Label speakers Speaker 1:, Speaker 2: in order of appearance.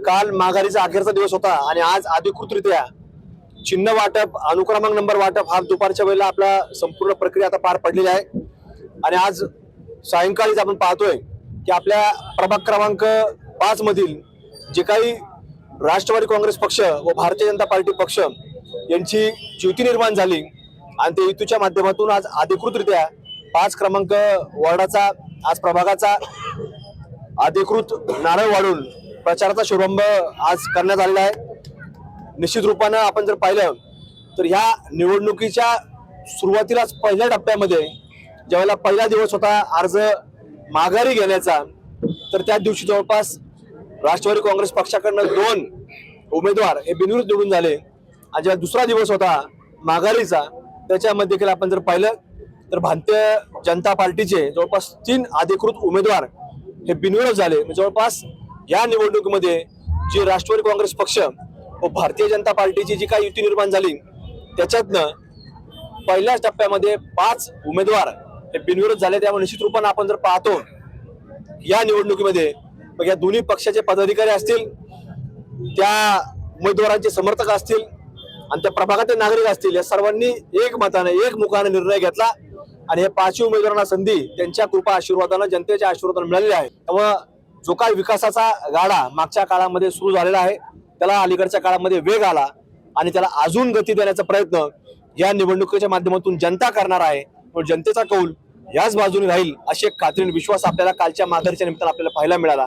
Speaker 1: काल माघारीचा अखेरचा दिवस होता आणि आज अधिकृतरित्या चिन्ह वाटप अनुक्रमांक नंबर वाटप हा दुपारच्या वेळेला आपला संपूर्ण प्रक्रिया आता पार पडलेली आहे। आणि आज सायंकाळीच आपण पाहतोय की आपल्या प्रभाग क्रमांक 5 मधील जे काही राष्ट्रवादी काँग्रेस पक्ष व भारतीय जनता पार्टी पक्ष यांची युती निर्माण झाली आणि त्या युतीच्या माध्यमातून आज अधिकृतरित्या 5 क्रमांक वॉर्डाचा आज प्रभागाचा अधिकृत नारळ वाढून प्रचाराचा शुभारंभ आज करण्यात आलेला आहे। निश्चित रूपाने आपण जर पाहिलं तर ह्या निवडणुकीच्या सुरुवातीलाच पहिल्या टप्प्यामध्ये ज्यावेळेला पहिला दिवस होता अर्ज माघारी घेण्याचा, तर त्या दिवशी जवळपास राष्ट्रवादी काँग्रेस पक्षाकडून 2 उमेदवार हे बिनविरोध निवडून झाले आणि जेव्हा दुसरा दिवस होता माघारीचा त्याच्यामध्ये देखील आपण जर पाहिलं तर भारतीय जनता पार्टीचे जवळपास 3 अधिकृत उमेदवार हे बिनविरोध झाले। जवळपास या निवडणुकीमध्ये जी राष्ट्रवादी काँग्रेस पक्ष व भारतीय जनता पार्टीची जी काही युती निर्माण झाली त्याच्यातनं पहिल्याच टप्प्यामध्ये 5 उमेदवार हे बिनविरोध झाले। त्यामुळे निश्चित रूपाने आपण जर पाहतो या निवडणुकीमध्ये मग या दोन्ही पक्षाचे पदाधिकारी असतील, त्या उमेदवारांचे समर्थक असतील आणि त्या प्रभागातील नागरिक असतील, या सर्वांनी एकमुखाने निर्णय घेतला आणि हे 5 उमेदवारांना संधी त्यांच्या कृपा आशीर्वादाने जनतेच्या आशीर्वादाने मिळालेली आहे। त्यामुळे जो काही विकासाचा गाडा मागच्या काळामध्ये सुरू झालेला आहे त्याला अलीकडच्या काळामध्ये वेग आला आणि त्याला अजून गती देण्याचा प्रयत्न या निवडणुकीच्या माध्यमातून जनता करणार आहे। जनतेचा कौल याच बाजूने राहील अशी एक खात्रीने विश्वास आपल्याला कालच्या माघारीच्या निमित्ताने आपल्याला पाहायला मिळाला।